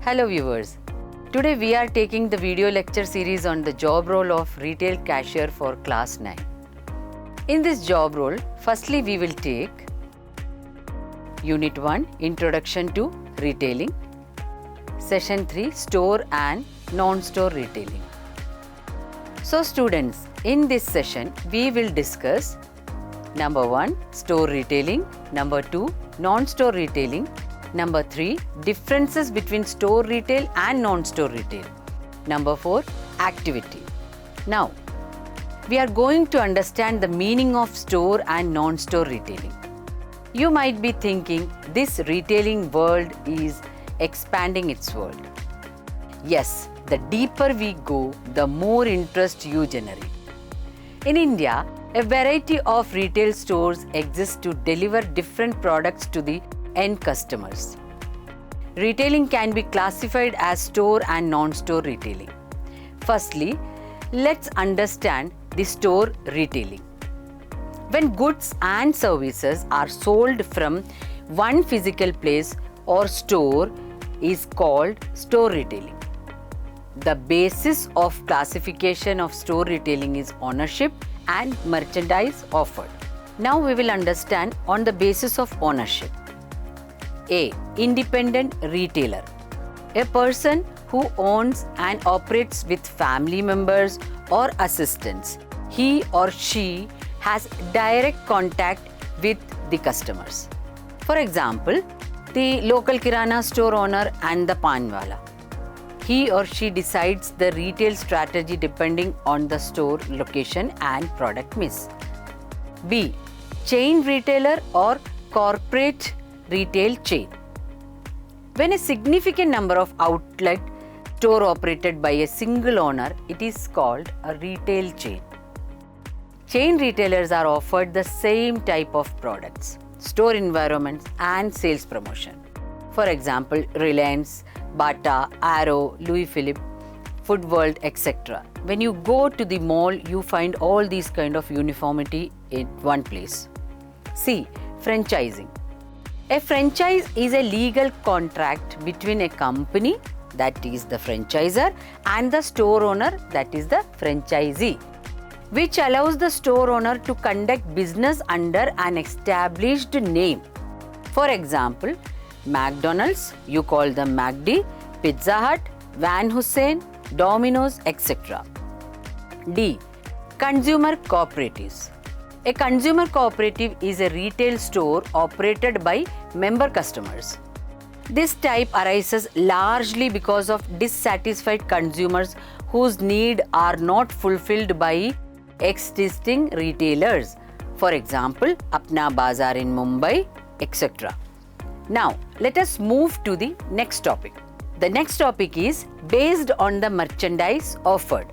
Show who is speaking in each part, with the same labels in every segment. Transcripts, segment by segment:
Speaker 1: Hello viewers. Today we are taking the video lecture series on the job role of retail cashier for class 9. In this job role, firstly we will take Unit 1 Introduction to Retailing, Session 3 Store and Non-Store Retailing. So students, in this session we will discuss Number 1 Store Retailing, Number 2 Non-Store Retailing, Number 3 Differences between store retail and non-store retail, Number 4 Activity. Now, we are going to understand the meaning of store and non-store retailing. You might be thinking this retailing world is expanding its world. Yes, the deeper we go, the more interest you generate. In India, a variety of retail stores exist to deliver different products to the end customers. Retailing can be classified as store and non-store retailing. Firstly, let's understand the store retailing. When goods and services are sold from one physical place or store is called store retailing. The basis of classification of store retailing is ownership and merchandise offered. Now we will understand on the basis of ownership. A. Independent retailer. A person who owns and operates with family members or assistants. He or she has direct contact with the customers. For example, the local kirana store owner and the panwala. He or she decides the retail strategy depending on the store location and product mix. B. Chain retailer or corporate retail chain. When a significant number of outlet store operated by a single owner, it is called a retail chain. Chain retailers are offered the same type of products, store environments and sales promotion. For example, Reliance, Bata, Arrow, Louis Philippe, Food World, etc. When you go to the mall, you find all these kind of uniformity in one place. C. Franchising. A franchise is a legal contract between a company, that is the franchisor, and the store owner, that is the franchisee, which allows the store owner to conduct business under an established name. For example, McDonald's, you call them McD, Pizza Hut, Van Heusen, Domino's, etc. D. Consumer cooperatives. A consumer cooperative is a retail store operated by member customers. This type arises largely because of dissatisfied consumers whose needs are not fulfilled by existing retailers. For example, Apna Bazaar in Mumbai, etc. Now, let us move to the next topic. The next topic is based on the merchandise offered.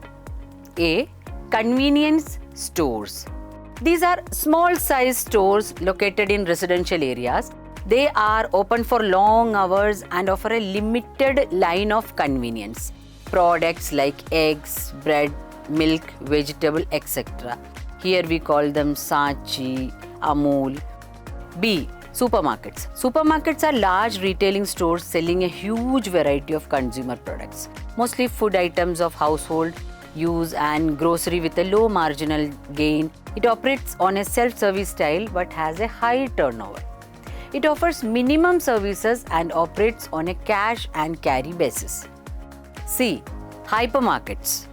Speaker 1: A. Convenience stores. These are small size stores located in residential areas. They are open for long hours and offer a limited line of convenience. Products like eggs, bread, milk, vegetable, etc. Here we call them Sachi, Amul. B. Supermarkets. Supermarkets are large retailing stores selling a huge variety of consumer products, mostly food items of household use and grocery with a low marginal gain. It operates on a self-service style but has a high turnover. It offers minimum services and operates on a cash and carry basis. C. Hypermarkets.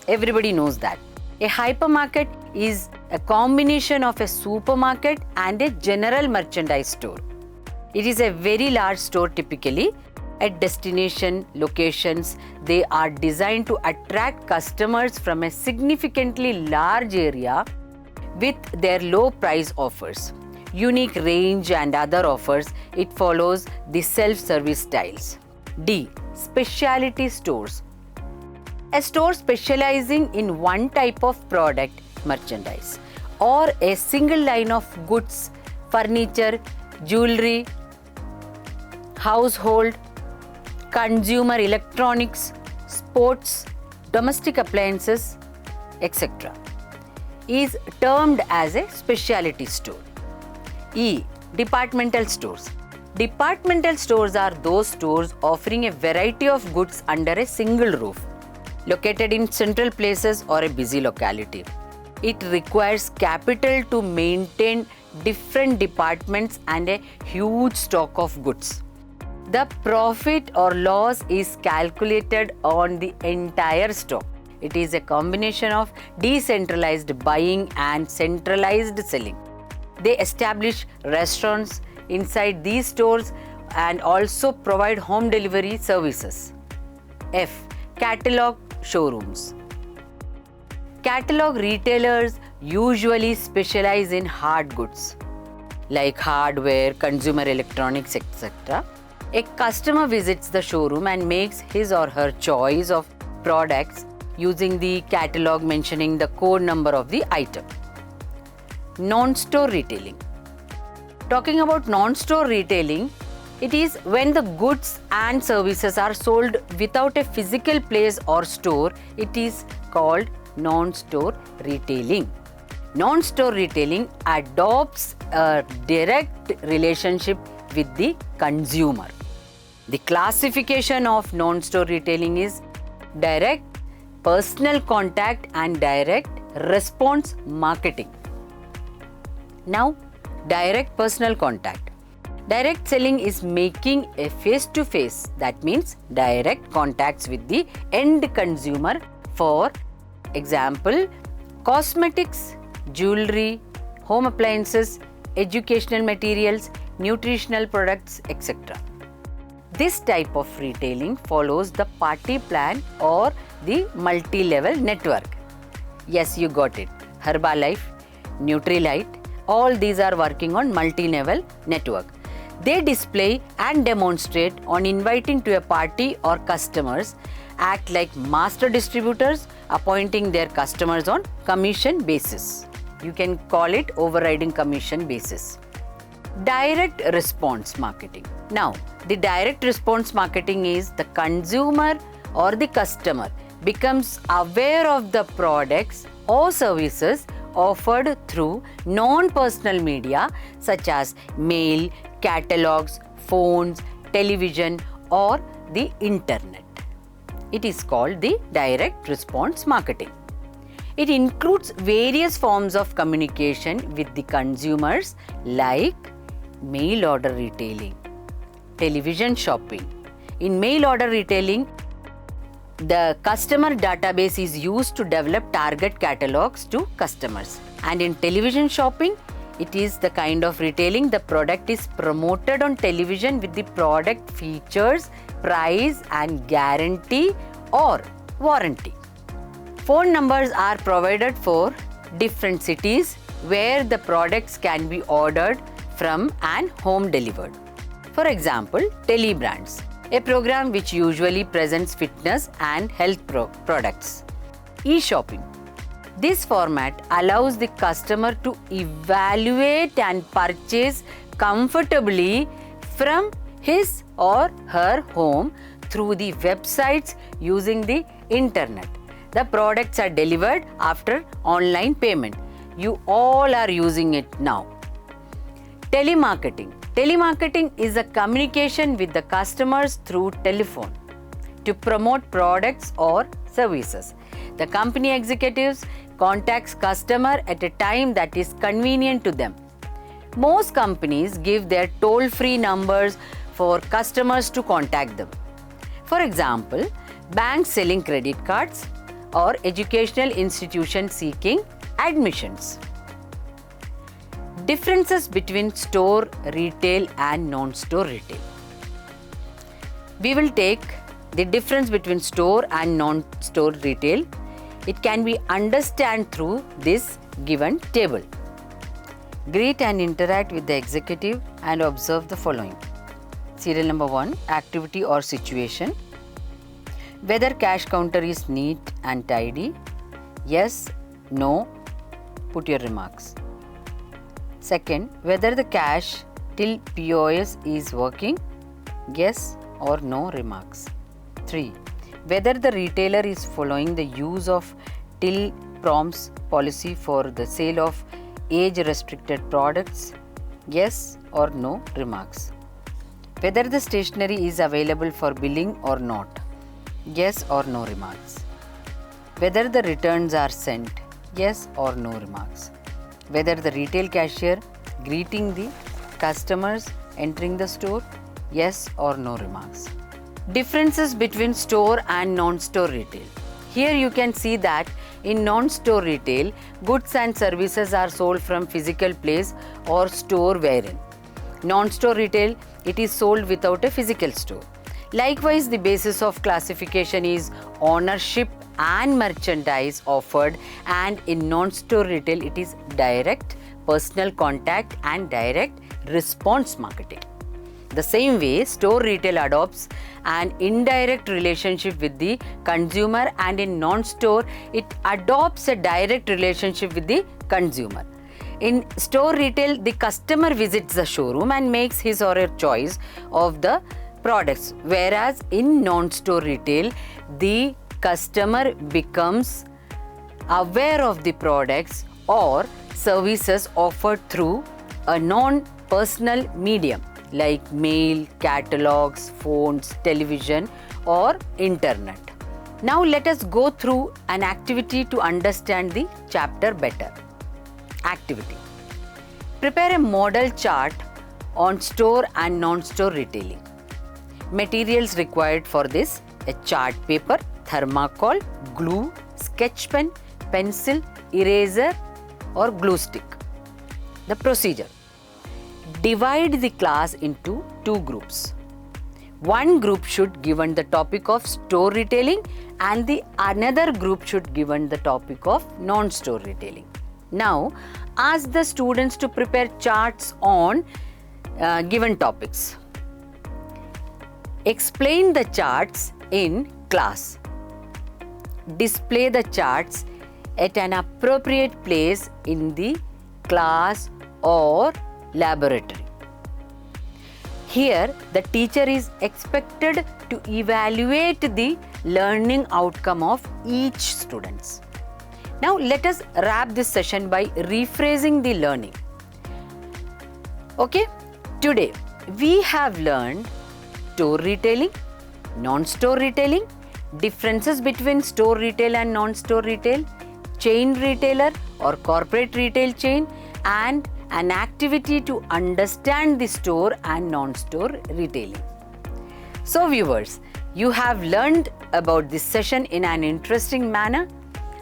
Speaker 1: Everybody knows that. A hypermarket is a combination of a supermarket and a general merchandise store. It is a very large store typically. At destination locations, they are designed to attract customers from a significantly large area with their low price offers, unique range and other offers. It follows the self-service styles. D. Specialty stores. A store specializing in one type of product, merchandise, or a single line of goods, furniture, jewelry, household, consumer electronics, sports, domestic appliances, etc. is termed as a specialty store. E. Departmental stores. Departmental stores are those stores offering a variety of goods under a single roof, located in central places or a busy locality. It requires capital to maintain different departments and a huge stock of goods. The profit or loss is calculated on the entire stock. It is a combination of decentralized buying and centralized selling. They establish restaurants inside these stores and also provide home delivery services. F. Catalog showrooms. Catalog retailers usually specialize in hard goods like hardware, consumer electronics, etc. A customer visits the showroom and makes his or her choice of products using the catalog mentioning the code number of the item. Non-store retailing. Talking about non-store retailing, it is when the goods and services are sold without a physical place or store. It is called non-store retailing. Non-store retailing adopts a direct relationship with the consumer. The classification of non-store retailing is direct personal contact and direct response marketing. Now, direct personal contact. Direct selling is making a face-to-face, that means direct contacts with the end consumer. For example, cosmetics, jewelry, home appliances, educational materials, nutritional products, etc. This type of retailing follows the party plan or the multi-level network. Yes, you got it. Herbalife, Nutrilite, all these are working on multi-level network. They display and demonstrate on inviting to a party or customers, act like master distributors, appointing their customers on commission basis. You can call it overriding commission basis. Direct response marketing. Now, the direct response marketing is the consumer or the customer becomes aware of the products or services offered through non-personal media such as mail, catalogs, phones, television or the internet. It is called the direct response marketing. It includes various forms of communication with the consumers like mail order retailing, television shopping. In mail order retailing, the customer database is used to develop target catalogs to customers. And in television shopping, it is the kind of retailing the product is promoted on television with the product features, price and guarantee or warranty. Phone numbers are provided for different cities where the products can be ordered from and home delivered. For example, Telebrands, a program which usually presents fitness and health products. E-shopping. This format allows the customer to evaluate and purchase comfortably from his or her home through the websites using the internet. The products are delivered after online payment. You all are using it now. Telemarketing. Telemarketing is a communication with the customers through telephone to promote products or services. The company executives contacts customer at a time that is convenient to them. Most companies give their toll-free numbers for customers to contact them. For example, banks selling credit cards or educational institutions seeking admissions. Differences between store retail and non-store retail. We will take the difference between store and non-store retail. It can be understood through this given table. Greet and interact with the executive and observe the following. Serial number 1, activity or situation. Whether cash counter is neat and tidy. Yes, no, put your remarks. Second, whether the cash till POS is working. Yes or no remarks. 3. Whether the retailer is following the use of till prompts policy for the sale of age restricted products. Yes or no remarks. Whether the stationery is available for billing or not. Yes or no remarks. Whether the returns are sent. Yes or no remarks. Whether the retail cashier greeting the customers entering the store. Yes or no remarks. Differences between store and non-store retail. Here you can see that in non-store retail, goods and services are sold from physical place or store wherein. Non-store retail, it is sold without a physical store. Likewise, the basis of classification is ownership and merchandise offered, and in non-store retail, it is direct personal contact and direct response marketing. The same way, store retail adopts an indirect relationship with the consumer, and in non-store, it adopts a direct relationship with the consumer. In store retail, the customer visits the showroom and makes his or her choice of the products, whereas in non-store retail, the customer becomes aware of the products or services offered through a non-personal medium like mail, catalogs, phones, television or internet. Now let us go through an activity to understand the chapter better. Activity. Prepare a model chart on store and non-store retailing. Materials required for this: a chart paper, thermocol, glue, sketch pen, pencil, eraser or glue stick. The procedure. Divide the class into two groups. One group should given the topic of store retailing and the another group should given the topic of non-store retailing. Now, ask the students to prepare charts on given topics. Explain the charts in class. Display the charts at an appropriate place in the class or laboratory. Here, the teacher is expected to evaluate the learning outcome of each student. Now, let us wrap this session by rephrasing the learning. Okay, today we have learned store retailing, non-store retailing, differences between store retail and non-store retail, chain retailer or corporate retail chain, and an activity to understand the store and non-store retailing. So viewers, you have learned about this session in an interesting manner.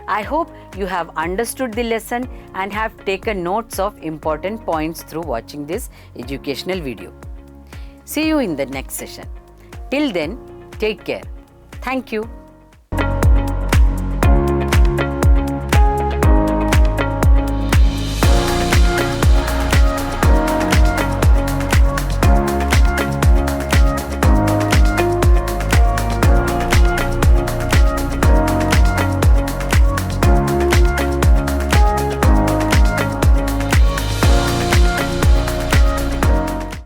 Speaker 1: I hope you have understood the lesson and have taken notes of important points through watching this educational video. See you in the next session. Till then, take care. Thank you.